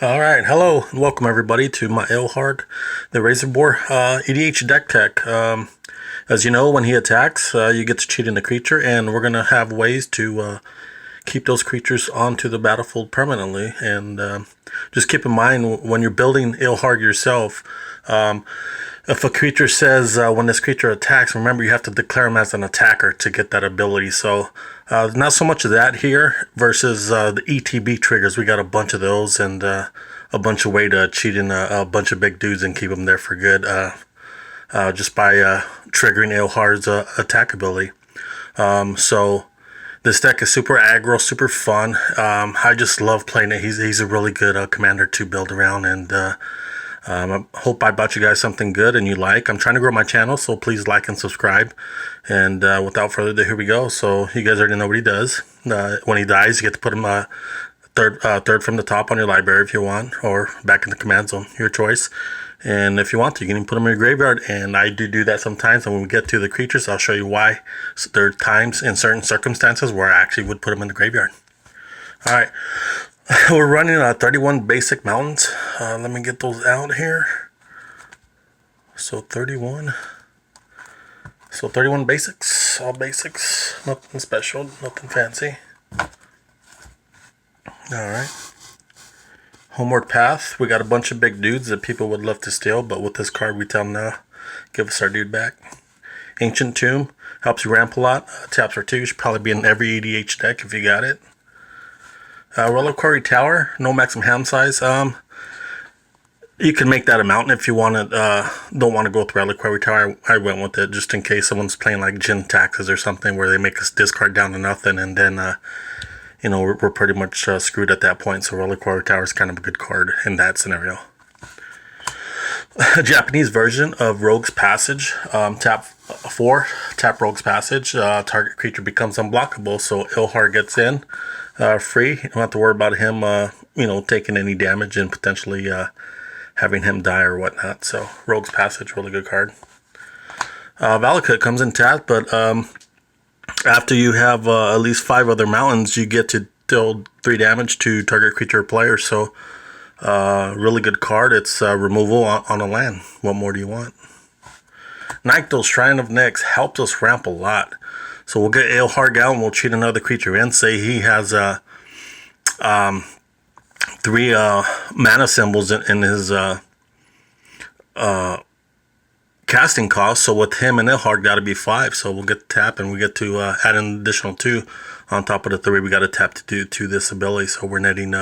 Alright, hello and welcome everybody to my Ilharg, the Razor-Boar EDH deck tech. As you know, when he attacks, you get to cheat in the creature, and we're going to have ways to keep those creatures onto the battlefield permanently. And just keep in mind, when you're building Ilharg yourself, if a creature says when this creature attacks, remember you have to declare him as an attacker to get that ability. So not so much of that here versus the ETB triggers. We got a bunch of those and a bunch of way to cheat in a bunch of big dudes and keep them there for good just by triggering Ilharg's attack ability. So this deck is super aggro, super fun. I just love playing it. He's a really good commander to build around, and I hope I brought you guys something good and you like. I'm trying to grow my channel, so please like and subscribe. And without further ado, here we go. So you guys already know what he does. When he dies, you get to put him third from the top on your library if you want, or back in the command zone, your choice. And if you want to, you can even put them in your graveyard, and I do that sometimes. And when we get to the creatures, I'll show you why. So there are times in certain circumstances where I actually would put them in the graveyard. All right. We're running 31 basic mountains. Let me get those out here. So 31 basics, all basics, nothing special, nothing fancy. Alright. Homeward Path, we got a bunch of big dudes that people would love to steal, but with this card we tell them no, give us our dude back. Ancient Tomb, helps you ramp a lot, taps for 2, should probably be in every EDH deck if you got it. Reliquary Tower, no maximum hand size. You can make that a mountain if you want to. Don't want to go with Reliquary Tower. I went with it just in case someone's playing like Gin Taxes or something where they make us discard down to nothing, and then we're pretty much screwed at that point. So Reliquary Tower is kind of a good card in that scenario. A Japanese version of Rogue's Passage. Tap 4, tap Rogue's Passage. Target creature becomes unblockable, so Ilharg gets in. Free. You don't have to worry about him, taking any damage and potentially having him die or whatnot. So Rogue's Passage, really good card. Valakut comes in tapped, but after you have at least 5 other mountains, you get to deal 3 damage to target creature or player. So really good card. It's removal on a land. What more do you want? Nykthos, Shrine of Nyx, helps us ramp a lot. So we'll get Ilharg out and we'll cheat another creature in. Say he has 3 mana symbols in his casting cost. So with him and Ilharg, that'll be 5. So we'll get to tap and we get to add an additional 2 on top of the 3 we got to tap to do to this ability. So we're netting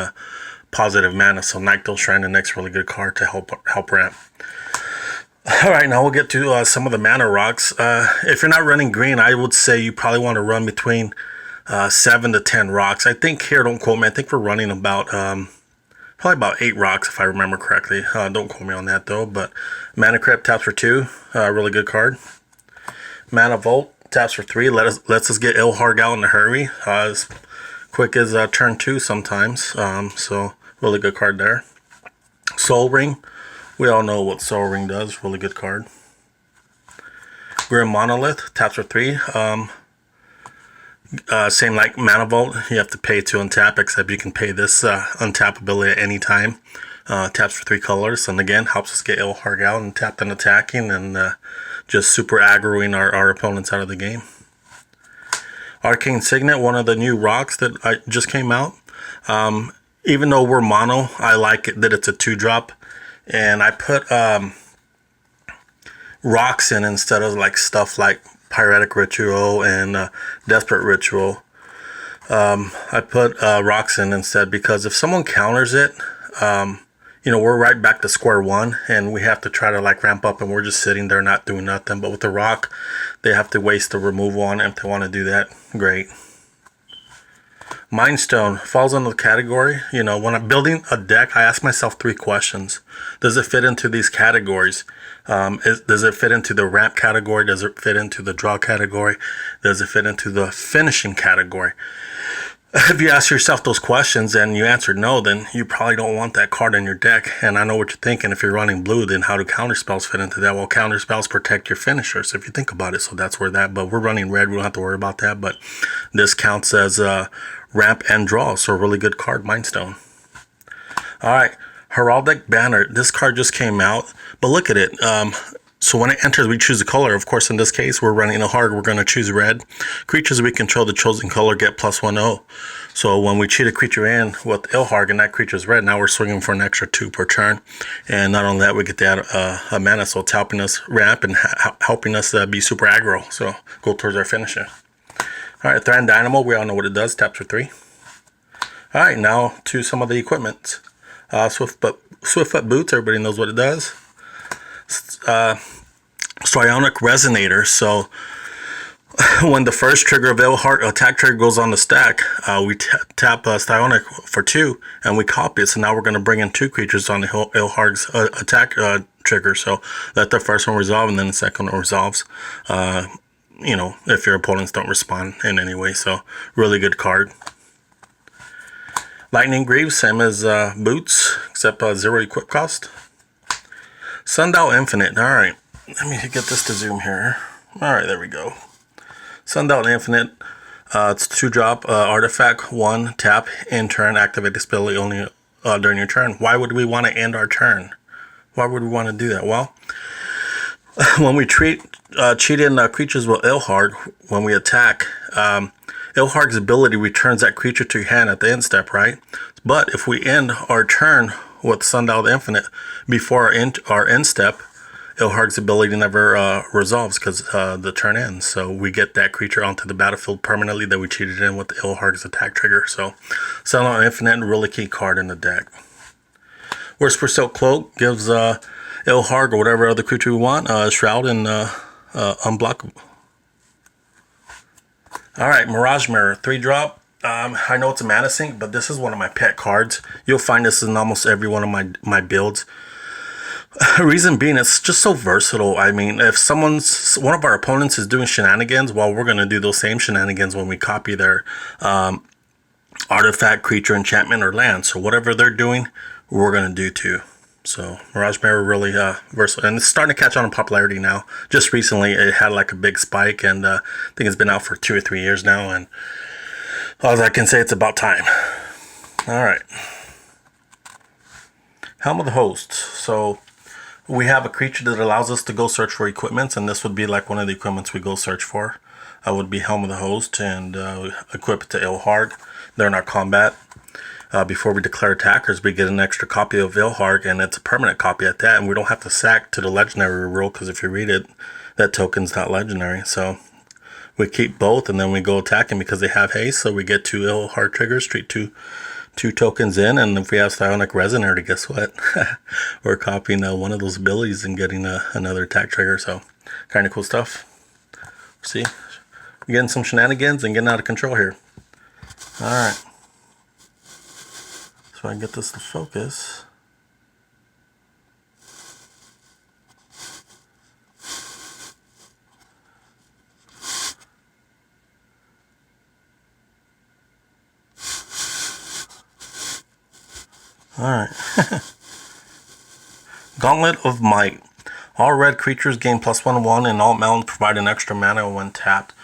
positive mana. So Nykthos, Shrine of Nyx, really good card to help ramp. Alright, now we'll get to some of the mana rocks. If you're not running green, I would say you probably want to run between 7 to 10 rocks. I think here, don't quote me, I think we're running about probably about 8 rocks if I remember correctly. Don't quote me on that though. But Mana Crypt taps for 2, really good card. Mana Vault taps for 3, lets us get Ilharg out in a hurry, as quick as turn 2 sometimes. So really good card there. Soul Ring. We all know what Soul Ring does. Really good card. Grim Monolith. Taps for 3. Same like Mana Vault. You have to pay to untap, except you can pay this untap ability at any time. Taps for 3 colors. And again, helps us get Ilharg out and tapped and attacking. And just super aggroing our opponents out of the game. Arcane Signet. One of the new rocks that just came out. Even though we're mono, I like it that it's a 2-drop. And I put rocks in instead of like stuff like Pyretic Ritual and Desperate Ritual. I put rocks in instead because if someone counters it, we're right back to square one and we have to try to like ramp up and we're just sitting there not doing nothing. But with the rock, they have to waste the removal on it if they want to do that. Great. Mind Stone falls under the category. When I'm building a deck, I ask myself 3 questions. Does it fit into these categories? Does it fit into the ramp category? Does it fit into the draw category? Does it fit into the finishing category? If you ask yourself those questions and you answer no, then you probably don't want that card in your deck. And I know what you're thinking. If you're running blue, then how do counter spells fit into that? Well, counter spells protect your finishers if you think about it. So that's where that, but we're running red. We don't have to worry about that. But this counts as ramp and draw. So a really good card, Mind Stone. All right, Heraldic Banner. This card just came out, but look at it. So when it enters, we choose a color. Of course, in this case, we're running Ilharg. We're going to choose red. Creatures we control the chosen color get +1/0. So when we cheat a creature in with Ilharg and that creature's red, now we're swinging for an extra 2 per turn. And not only that, we get to add a mana, so it's helping us ramp and helping us be super aggro. So go towards our finisher. All right, Thran Dynamo. We all know what it does. Taps for 3. All right, now to some of the equipment. Swiftfoot Boots. Everybody knows what it does. Psionic Resonator. So when the first trigger of Ilharg attack trigger goes on the stack, we tap Psionic for 2 and we copy it. So now we're going to bring in 2 creatures on the Ilharg's attack trigger. So let the first one resolve and then the second one resolves. You know, if your opponents don't respond in any way. So really good card. Lightning Greaves, same as Boots, except 0 equip cost. Sundial Infinite. All right, let me get this to zoom here. All right, there we go. Sundial Infinite. It's 2-drop artifact, 1 tap, in turn, activate this ability only during your turn. Why would we want to end our turn? Why would we want to do that? Well, when we cheat in creatures with Ilharg, when we attack, Ilharg's ability returns that creature to your hand at the end step, right? But if we end our turn with Sundial Infinite before our end step, Ilharg's ability never resolves because the turn ends. So we get that creature onto the battlefield permanently that we cheated in with Ilharg's attack trigger. So Sundial Infinite, really key card in the deck. Whisper Silk Cloak gives Ilharg or whatever other creature we want Shroud and unblockable. All right, Mirage Mirror, 3-drop. I know it's a mana sink, but this is one of my pet cards. You'll find this in almost every one of my builds. Reason being, it's just so versatile. I mean, if one of our opponents is doing shenanigans, well, we're going to do those same shenanigans when we copy their artifact, creature, enchantment, or land. So whatever they're doing, we're going to do too. So Mirage Mirror really versatile, and it's starting to catch on in popularity now. Just recently, it had like a big spike, and I think it's been out for 2 or 3 years now. And all I can say, it's about time. All right, Helm of the Host. So we have a creature that allows us to go search for equipments, and this would be like one of the equipments we go search for. Would be Helm of the Host, and equip it to Ilharg. They're in our combat. Before we declare attackers, we get an extra copy of Ilharg, and it's a permanent copy at that, and we don't have to sack to the legendary rule, because if you read it, that token's not legendary. So we keep both, and then we go attacking because they have haste, so we get 2 Ilharg triggers, treat two tokens in, and if we have Psionic Resonator, guess what? We're copying one of those abilities and getting another attack trigger, so kind of cool stuff. See? We're getting some shenanigans and getting out of control here. Alright. So I can get this to focus. Alright. Gauntlet of Might. All red creatures gain +1/1, and all mountains provide an extra mana when tapped.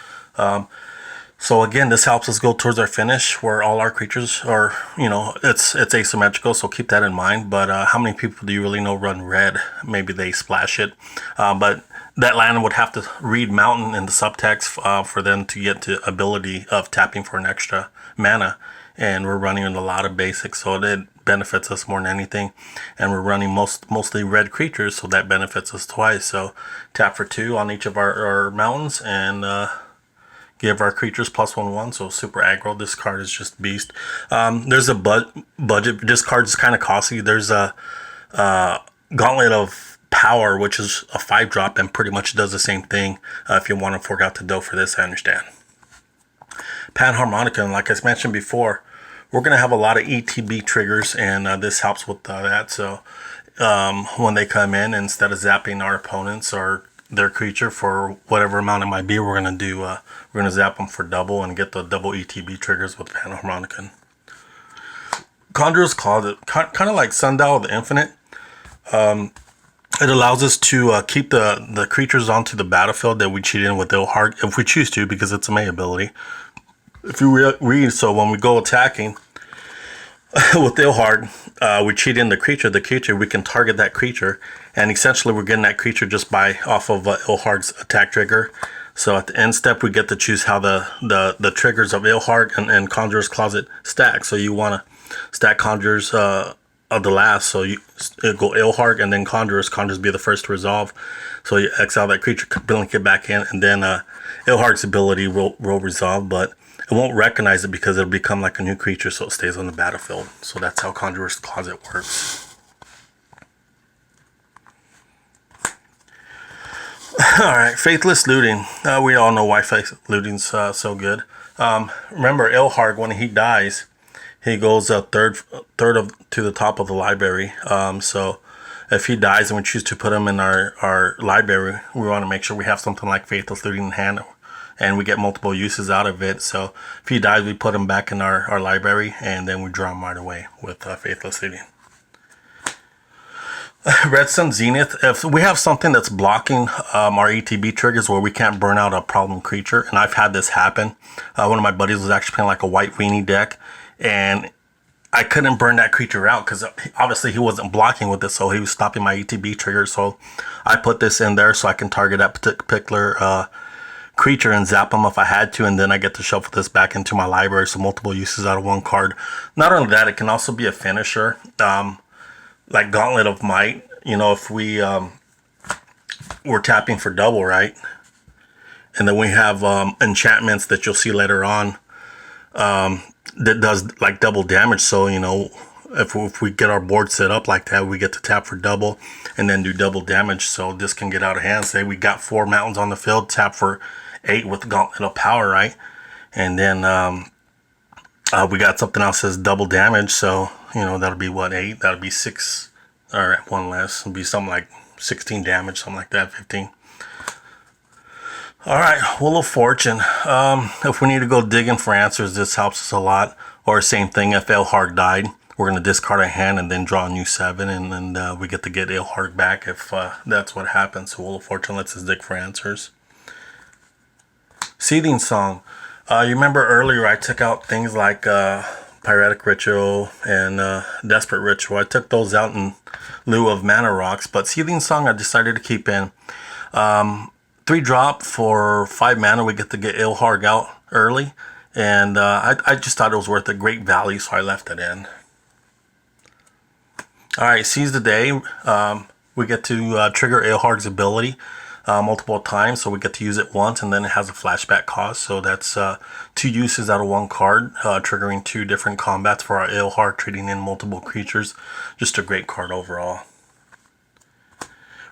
So again, this helps us go towards our finish, where all our creatures are, it's asymmetrical, so keep that in mind. But how many people do you really know run red? Maybe they splash it. But that land would have to read mountain in the subtext for them to get the ability of tapping for an extra mana. And we're running a lot of basics, so it benefits us more than anything. And we're running mostly red creatures, so that benefits us twice. So tap for 2 on each of our mountains, and give our creatures +1/1, so super aggro. This card is just beast. There's a budget. This card is kind of costly. There's a Gauntlet of Power, which is a 5-drop and pretty much does the same thing. If you want to fork out the dough for this, I understand. Panharmonica, and like I mentioned before, we're going to have a lot of ETB triggers, and this helps with that. So when they come in, instead of zapping our opponents or their creature for whatever amount it might be, we're gonna zap them for double and get the double ETB triggers with Panharmonica. Conjurer's Closet, kind of like Sundial of the Infinite. It allows us to keep the creatures onto the battlefield that we cheat in with Ilharg if we choose to, because it's a May ability. If you read, so when we go attacking, with Ilharg, we cheat in the creature, we can target that creature, and essentially we're getting that creature just by off of Ilharg's attack trigger. So at the end step, we get to choose how the triggers of Ilharg and Conjurer's Closet stack. So you want to stack Conjurer's of the last, so you go Ilharg and then Conjurer's be the first to resolve. So you exile that creature, blink it back in, and then Ilharg's ability will resolve, but it won't recognize it because it'll become like a new creature, so it stays on the battlefield. So that's how Conjurer's Closet works. Alright, Faithless Looting. We all know why Faithless Looting's so good. Remember, Ilharg, when he dies, he goes third to the top of the library. So if he dies and we choose to put him in our library, we want to make sure we have something like Faithless Looting in hand, and we get multiple uses out of it. So if he dies, we put him back in our library, and then we draw him right away with Faithless Looting. Red Sun Zenith. If we have something that's blocking our ETB triggers where we can't burn out a problem creature, and I've had this happen. One of my buddies was actually playing like a white weenie deck, and I couldn't burn that creature out because obviously he wasn't blocking with it, so he was stopping my ETB trigger. So I put this in there so I can target that particular creature and zap him if I had to, and then I get to shuffle this back into my library. So multiple uses out of one card. Not only that, it can also be a finisher. Like Gauntlet of Might, you know, if we're tapping for double, right? And then we have enchantments that you'll see later on that does like double damage. So, you know, if we get our board set up like that, we get to tap for double and then do double damage. So this can get out of hand. Say we got 4 mountains on the field, tap for 8 with Gauntlet of Power, right? And then we got something else that says double damage. So, you know, that'll be what, 8? That'll be 6. All right, 1 less. It'll be something like 16 damage, something like that, 15. All right, Wheel of Fortune. If we need to go digging for answers, this helps us a lot. Or same thing, if Ilharg died, we're going to discard a hand and then draw a new 7, and then we get to get Ilharg back if that's what happens. So Wheel of Fortune lets us dig for answers. Seething Song. You remember earlier I took out things like Pyretic Ritual and Desperate Ritual. I took those out in lieu of Mana Rocks, but Seething Song I decided to keep in. 3 drop for 5 mana, we get to get Ilharg out early, and I just thought it was worth a great value, so I left it in. Alright, Seize the Day. We get to trigger Ilharg's ability multiple times, so we get to use it once, and then it has a flashback cost. So that's 2 uses out of 1 card, triggering 2 different combats for our Ilharg, trading in multiple creatures. Just a great card overall.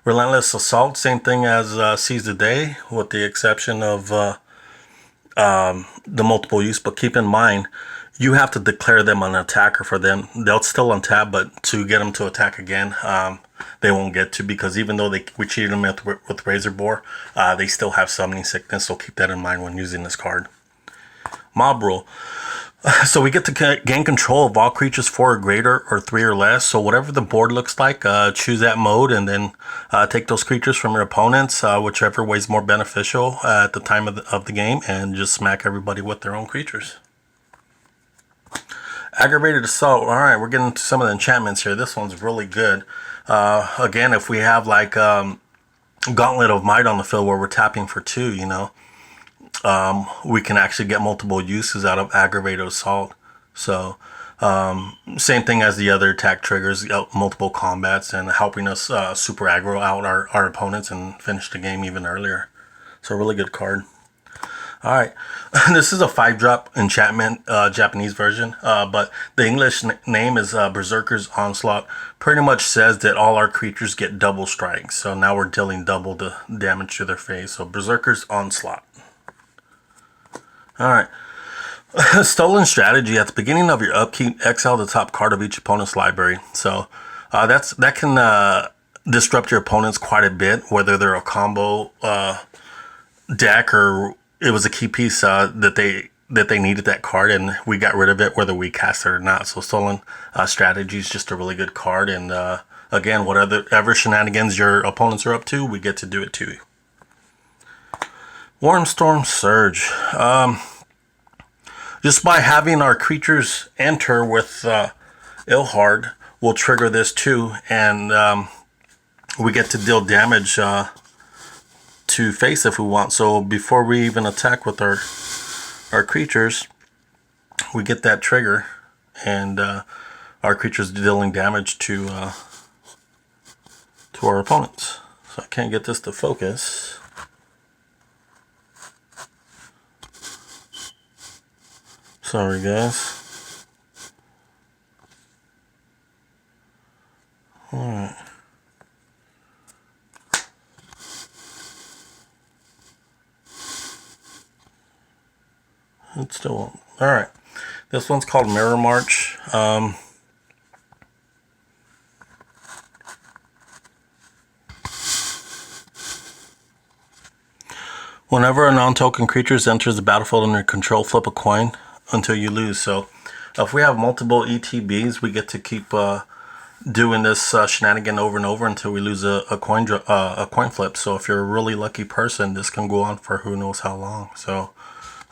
Relentless Assault, same thing as Seize the Day, with the exception of the multiple use. But keep in mind, you have to declare them an attacker for them. They'll still untap, but to get them to attack again, they won't get to, because even though we cheated them with Razor-Boar, they still have summoning sickness, so keep that in mind when using this card. Mob Rule. So we get to gain control of all creatures 4 or greater or 3 or less. So whatever the board looks like, choose that mode, and then take those creatures from your opponents, whichever way is more beneficial at the time of the game, and just smack everybody with their own creatures. Aggravated Assault. Alright, we're getting to some of the enchantments here. This one's really good. Again, if we have like Gauntlet of Might on the field where we're tapping for 2, you know, we can actually get multiple uses out of Aggravated Assault. So same thing as the other attack triggers, multiple combats, and helping us super aggro out our opponents and finish the game even earlier. So a really good card. Alright, this is a 5-drop enchantment, Japanese version, but the English name is Berserker's Onslaught. Pretty much says that all our creatures get double strikes. So now we're dealing double the damage to their face. So Berserker's Onslaught. Alright, Stolen Strategy. At the beginning of your upkeep, exile the top card of each opponent's library. So that can disrupt your opponents quite a bit, whether they're a combo deck or it was a key piece that they needed that card, and we got rid of it whether we cast it or not. So Stolen Strategy is just a really good card, and again, whatever shenanigans your opponents are up to, we get to do it too. Wormstorm Surge. Just by having our creatures enter with Ilharg will trigger this too, and we get to deal damage to face if we want. So before we even attack with our creatures, we get that trigger, and our creatures dealing damage to our opponents. So I can't get this to focus. Sorry guys. Alright. It still won't. Alright. This one's called Mirror March. Whenever a non-token creature enters the battlefield under control, flip a coin until you lose. So if we have multiple ETBs, we get to keep doing this shenanigan over and over until we lose a coin flip. So if you're a really lucky person, this can go on for who knows how long. So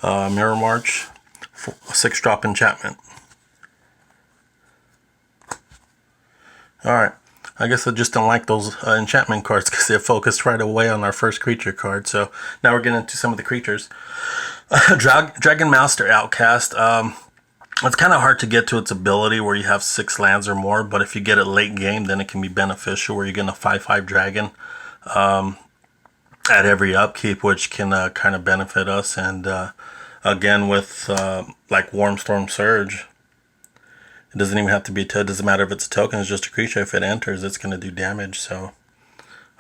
Mirror March, 6-drop enchantment. Alright, I guess I just don't like those enchantment cards because they focused right away on our first creature card. So now we're getting into some of the creatures. Dragon Master Outcast. It's kind of hard to get to its ability where you have 6 lands or more, but if you get it late game, then it can be beneficial where you're getting a 5/5 dragon at every upkeep, which can kind of benefit us. And again, with like Warmstorm Surge, it doesn't even have to be, it doesn't matter if it's a token, it's just a creature. If it enters, it's going to do damage. So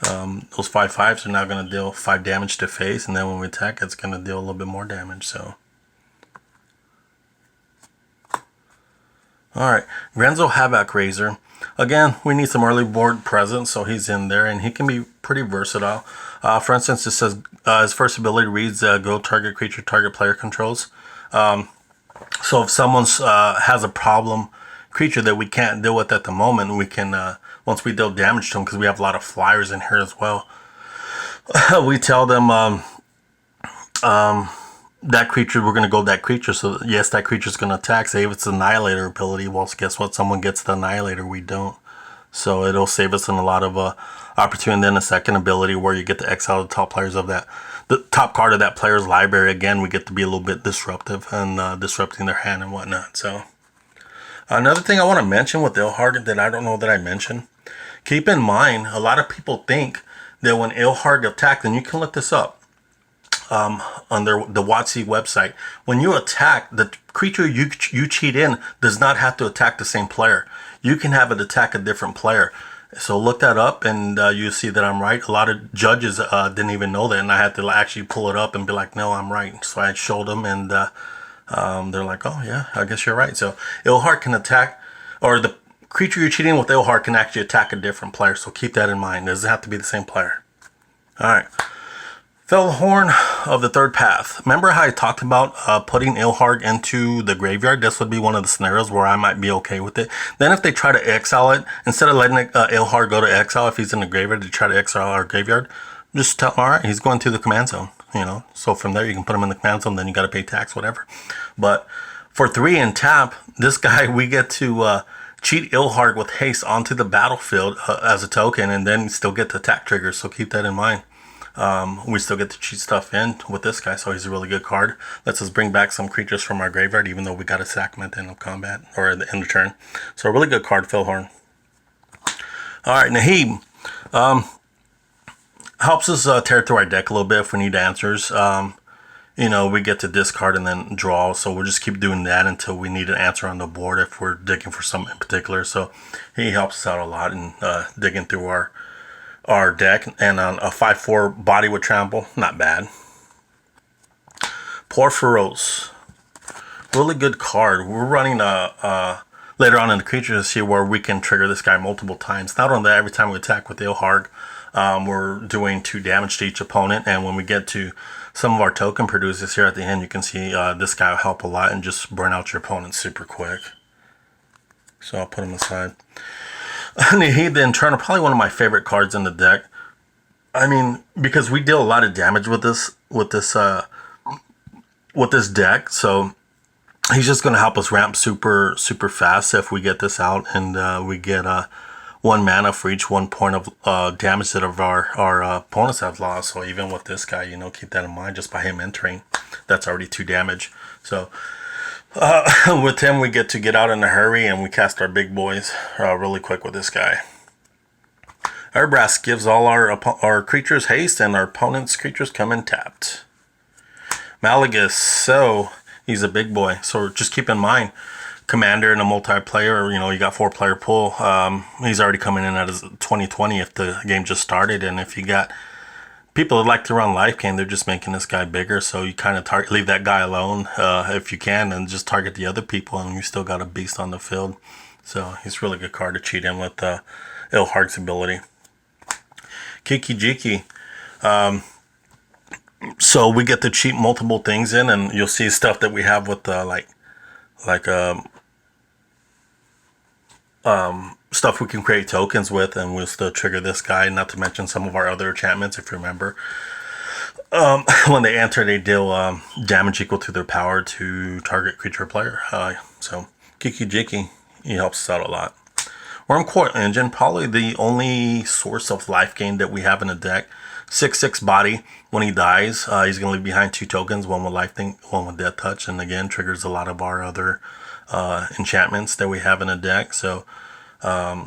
those 5/5s are now going to deal 5 damage to face, and then when we attack, it's going to deal a little bit more damage. So, alright, Grenzo Havoc Razor. Again, we need some early board presence, so he's in there, and he can be pretty versatile. For instance, it says his first ability reads, go target creature, target player controls. So if someone has a problem creature that we can't deal with at the moment, we can, once we deal damage to them, because we have a lot of flyers in here as well, we tell them that creature, we're going to go that creature. So yes, that creature is going to attack. Say if it's Annihilator ability, well, guess what? Someone gets the Annihilator, we don't. So it'll save us in a lot of opportunity. And then a second ability where you get to exile the top players of that, the top card of that player's library. Again, we get to be a little bit disruptive and disrupting their hand and whatnot. So another thing I want to mention with Ilharg that I don't know that I mentioned, keep in mind, a lot of people think that when Ilharg attacks, and you can look this up on the WotC website, when you attack, the creature you cheat in does not have to attack the same player. You can have it attack a different player. So look that up, and you see that I'm right. A lot of judges didn't even know that, and I had to actually pull it up and be like, no, I'm right. So I showed them, and they're like, oh yeah, I guess you're right. So Ilharg can attack, or the creature you're cheating with Ilharg can actually attack a different player. So keep that in mind. It doesn't have to be the same player. All right. Fellhorn of the Third Path. Remember how I talked about putting Ilharg into the graveyard? This would be one of the scenarios where I might be okay with it. Then if they try to exile it, instead of letting Ilharg go to exile, if he's in the graveyard, to try to exile our graveyard, just tell him, all right, he's going to the command zone. You know, so from there you can put him in the command zone, then you got to pay tax, whatever. But for 3 and tap, this guy, we get to cheat Ilharg with haste onto the battlefield as a token, and then still get the attack triggers. So keep that in mind. We still get to cheat stuff in with this guy, so he's a really good card. Lets us bring back some creatures from our graveyard, even though we got a sack at the end of combat, or at the end of turn. So a really good card, Fellhorn. Alright, Nahib. Helps us tear through our deck a little bit if we need answers. You know, we get to discard and then draw, so we'll just keep doing that until we need an answer on the board if we're digging for something in particular. So he helps us out a lot in digging through our deck. And on a 5/4 body with trample, not bad. Porphyros, really good card. We're running later on in the creatures here where we can trigger this guy multiple times. Not only that, every time we attack with Ilharg, we're doing 2 damage to each opponent. And when we get to some of our token producers here at the end, you can see this guy will help a lot and just burn out your opponent super quick. So I'll put him aside. Nahib the Internal, probably one of my favorite cards in the deck. I mean, because we deal a lot of damage with this deck. So he's just going to help us ramp super fast if we get this out, and we get 1 mana for each 1 point of damage that our opponents have lost. So even with this guy, keep that in mind. Just by him entering, that's already 2 damage. So with him, we get out in a hurry, and we cast our big boys really quick with this guy. Airbrass gives all our creatures haste, and our opponent's creatures come in tapped. Malagus, so he's a big boy. So just keep in mind, commander in a multiplayer, you got 4-player pool. He's already coming in at his 2020 if the game just started, and if you got people that like to run life game, they're just making this guy bigger. So you kind of leave that guy alone if you can, and just target the other people, and you still got a beast on the field. So he's a really good card to cheat in with Ilharg's ability. Kiki Jiki. So we get to cheat multiple things in, and you'll see stuff that we have with stuff we can create tokens with, and we'll still trigger this guy. Not to mention some of our other enchantments, if you remember. When they enter, they deal damage equal to their power to target creature or player. So Kiki Jiki, he helps us out a lot. Wormcoil Engine, probably the only source of life gain that we have in the deck. 6/6 body. When he dies, he's going to leave behind 2 tokens, 1 with life thing, 1 with death touch, and again triggers a lot of our other enchantments that we have in the deck. So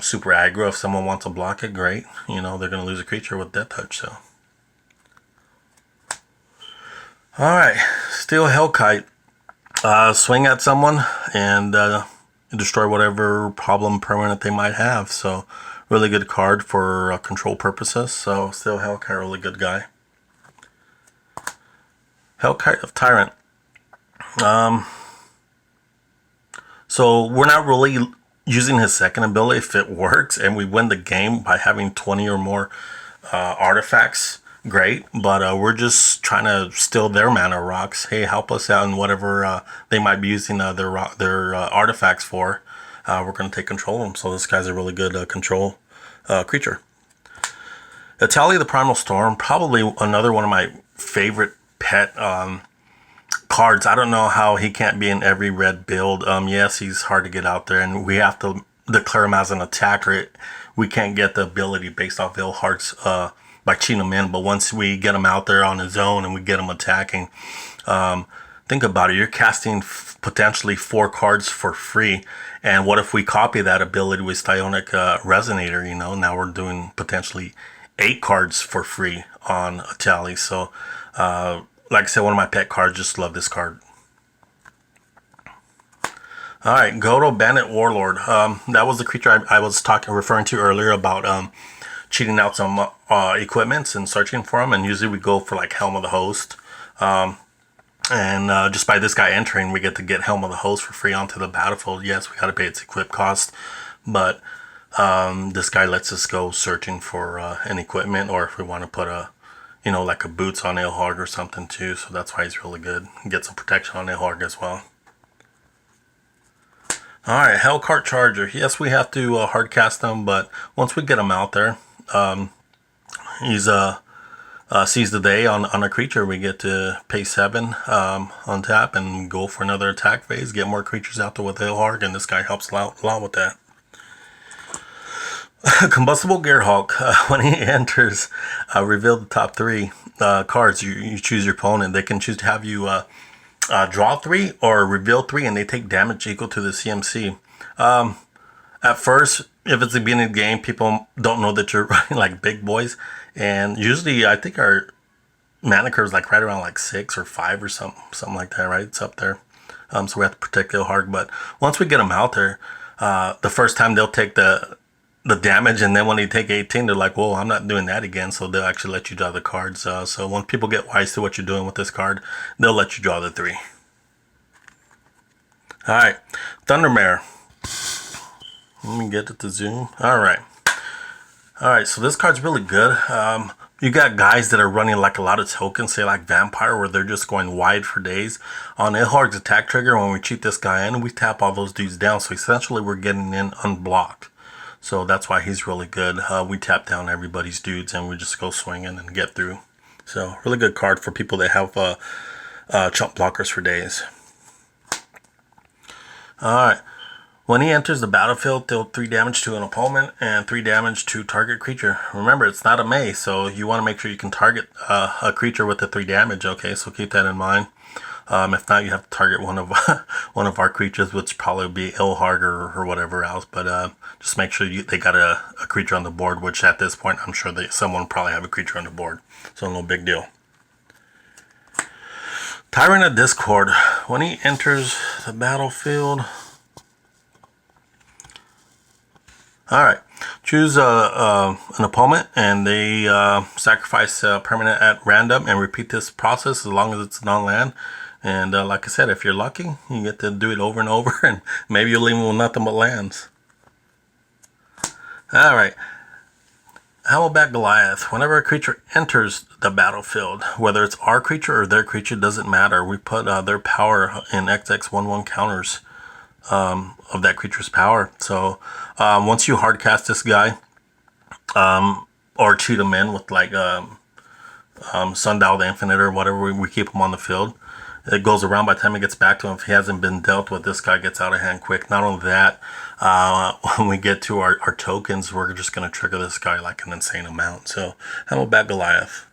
super aggro. If someone wants to block it, great. They're going to lose a creature with death touch. So all right, Steel Hellkite. Swing at someone and destroy whatever problem permanent they might have. So really good card for control purposes. So still Hellkite, really good guy. Hellkite of Tyrant. So we're not really using his second ability if it works and we win the game by having 20 or more artifacts. Great, but we're just trying to steal their mana rocks. Hey, help us out in whatever they might be using their artifacts for. We're going to take control of them. So this guy's a really good control creature. Atali the Primal Storm, probably another one of my favorite pet cards. I don't know how he can't be in every red build. Yes, he's hard to get out there, and we have to declare him as an attacker. We can't get the ability based off Ilharg's by cheating him in, but once we get him out there on his own and we get him attacking, think about it. You're casting potentially 4 cards for free, and what if we copy that ability with Psionic Resonator? Now we're doing potentially 8 cards for free on a tally. So like I said, one of my pet cards. Just love this card. All right, Godo Bandit Warlord. That was the creature I was referring to earlier about cheating out some equipments and searching for them, and usually we go for like Helm of the Host, and just by this guy entering, we get to get Helm of the Host for free onto the battlefield. Yes, we got to pay its equip cost, but this guy lets us go searching for an equipment, or if we want to put a like a boots on Ilharg or something too. So that's why he's really good. Get some protection on Ilharg as well. Alright, Hellcart Charger. Yes, we have to hard cast him, but once we get him out there, he's seize the day on a creature. We get to pay 7 on tap and go for another attack phase, get more creatures out there with Ilharg, and this guy helps a lot with that. Combustible Gearhulk. When he enters, reveal the top 3 cards. You choose your opponent. They can choose to have you draw 3 or reveal 3, and they take damage equal to the CMC. At first, if it's the beginning of the game, people don't know that you're running like big boys, and usually I think our mana curve is like right around like 6 or 5 or something like that, right? It's up there. So we have to protect Ilharg, but once we get them out there, the first time they'll take the damage, and then when they take 18, they're like, whoa, I'm not doing that again. So they'll actually let you draw the cards. So when people get wise to what you're doing with this card, they'll let you draw the 3. All right, Thundermare. Let me get it to zoom. All right, so this card's really good. You got guys that are running like a lot of tokens, say like Vampire, where they're just going wide for days. On Ilharg's attack trigger, when we cheat this guy in, we tap all those dudes down. So essentially we're getting in unblocked. So that's why he's really good. We tap down everybody's dudes and we just go swinging and get through. So really good card for people that have chump blockers for days. Alright. When he enters the battlefield, deal 3 damage to an opponent and 3 damage to target creature. Remember, it's not a maze, so you want to make sure you can target a creature with the 3 damage, okay? So keep that in mind. If not, you have to target one of one of our creatures, which probably would be Ilharg or whatever else. But just make sure they got a creature on the board, which at this point, I'm sure someone probably have a creature on the board. So no big deal. Tyrant of Discord. When he enters the battlefield... Alright, choose an opponent and they sacrifice a permanent at random and repeat this process as long as it's non-land. And like I said, if you're lucky, you get to do it over and over and maybe you'll leave them with nothing but lands. Alright, Hamelback Goliath. Whenever a creature enters the battlefield, whether it's our creature or their creature, doesn't matter. We put their power in XX11 counters of that creature's power. So once you hard cast this guy or cheat him in with like Sundial the Infinite or whatever, we keep him on the field. It goes around. By the time it gets back to him, if he hasn't been dealt with, this guy gets out of hand quick. Not only that, when we get to our tokens, we're just going to trigger this guy like an insane amount. So Hamelback Goliath.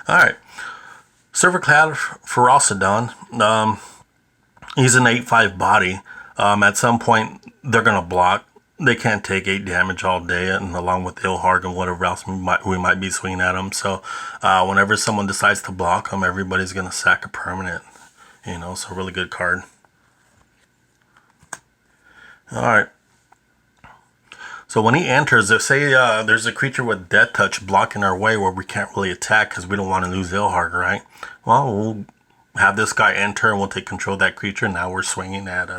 Alright, Silverclad Ferocidon. He's an 8/5 body. At some point, they're going to block. They can't take 8 damage all day, and along with Ilharg and whatever else we might be swinging at them. So whenever someone decides to block them, everybody's going to sack a permanent. You know, so really good card. Alright. So when he enters, if say there's a creature with Death Touch blocking our way where we can't really attack because we don't want to lose Ilharg, right? Well, we'll have this guy enter and we'll take control of that creature. Now we're swinging at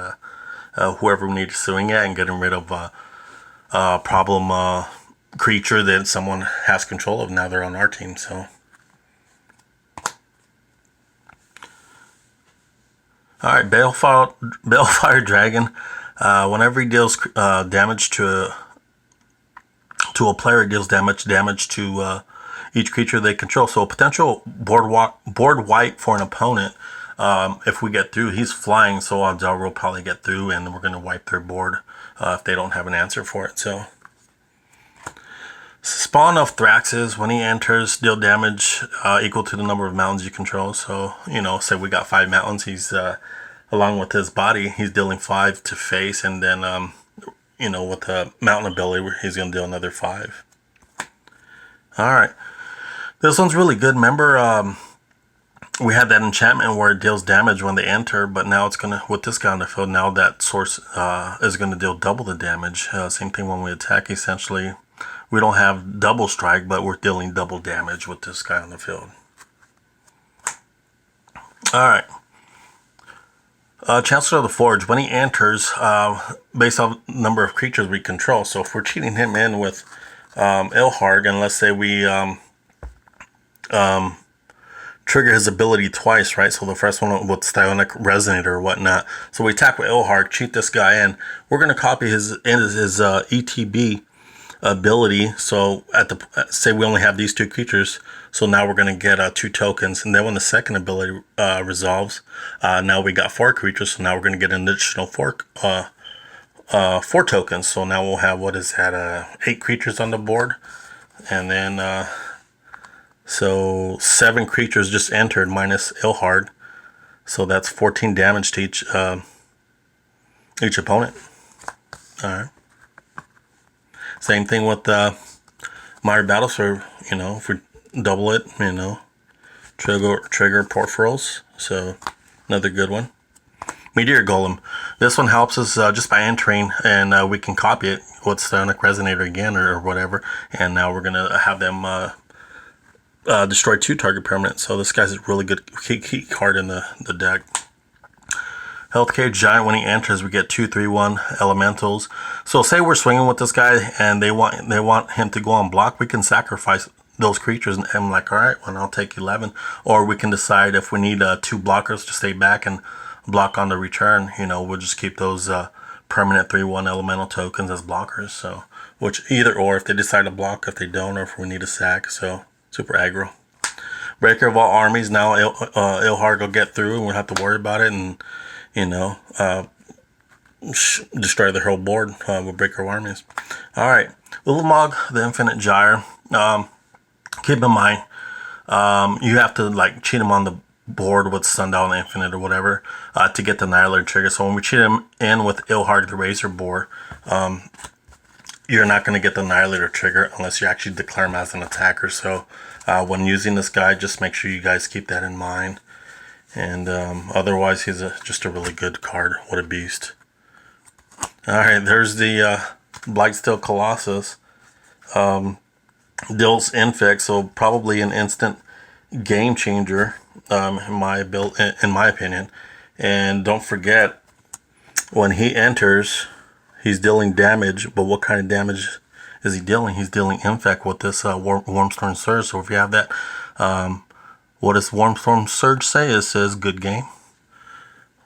whoever we need to swing at and getting rid of a problem creature that someone has control of. Now they're on our team, so. Alright, Balefire Dragon. Whenever he deals damage to a player, it deals damage to each creature they control. So a potential board wipe for an opponent. If we get through, he's flying, so odds are we'll probably get through, and we're going to wipe their board if they don't have an answer for it. So, Spawn of Thraxes. When he enters, deal damage equal to the number of mountains you control. So, you know, say we got 5 mountains. He's along with his body, he's dealing 5 to face, and then you know, with the mountain ability, he's going to deal another 5. All right, this one's really good. Remember, we had that enchantment where it deals damage when they enter, but now it's gonna, with this guy on the field, now that source is gonna deal double the damage. Same thing when we attack. Essentially, we don't have double strike, but we're dealing double damage with this guy on the field. All right. Chancellor of the Forge. When he enters, based on the number of creatures we control. So if we're cheating him in with Ilharg, and let's say we trigger his ability twice, right? So the first one with Psionic Resonator or whatnot. So we attack with Ilharg, cheat this guy in. We're going to copy his ETB ability. So at the say we only have these 2 creatures. So now we're going to get 2 tokens. And then when the second ability resolves, now we got 4 creatures. So now we're going to get an additional 4 tokens. So now we'll have, what is that, 8 creatures on the board. And then so 7 creatures just entered minus Ilharg. So that's 14 damage to each opponent. Alright. Same thing with Mire Battles, for, you know, if we double it, you know, trigger Porphyros. So another good one. Meteor Golem. This one helps us just by entering, and we can copy it with Psionic Resonator again or whatever. And now we're gonna have them destroy 2 target permanents. So this guy's a really good key card in the deck. Healthcare Giant. When he enters, we get 2/3/1 elementals. So say we're swinging with this guy and they want him to go on block, we can sacrifice those creatures and I'm like, all right, well, I'll take 11. Or we can decide if we need 2 blockers to stay back and block on the return. You know, we'll just keep those permanent 3/1 elemental tokens as blockers. So which either or, if they decide to block, if they don't, or if we need a sack. So super aggro. Breaker of all armies. Now Ilharg will get through and we'll have to worry about it and, you know, destroy the whole board with Breaker of armies. Alright, Ulamog, the Infinite Gyre. Keep in mind, you have to like cheat him on the board with Sundial and Infinite or whatever to get the Annihilator trigger. So when we cheat him in with Ilharg the Razor-Boar, you're not going to get the Annihilator trigger unless you actually declare him as an attacker. So when using this guy, just make sure you guys keep that in mind. And otherwise, he's just a really good card. What a beast. Alright, there's the Blightsteel Colossus. Deals infect, so probably an instant game changer in my opinion. And don't forget, when he enters, he's dealing damage. But what kind of damage is he dealing? He's dealing infect with this Wormstorm Surge. So if you have that, what does Wormstorm Surge say? It says good game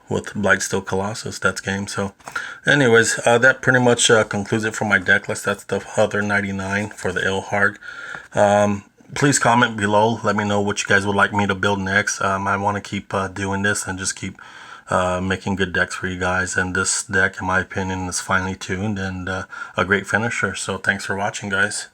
with Blightsteel Colossus. That's game. So anyways, that pretty much concludes it for my deck list. That's the other 99 for the Ilharg. Please comment below. Let me know what you guys would like me to build next. I want to keep doing this and just keep making good decks for you guys. And this deck, in my opinion, is finely tuned and a great finisher. So thanks for watching, guys.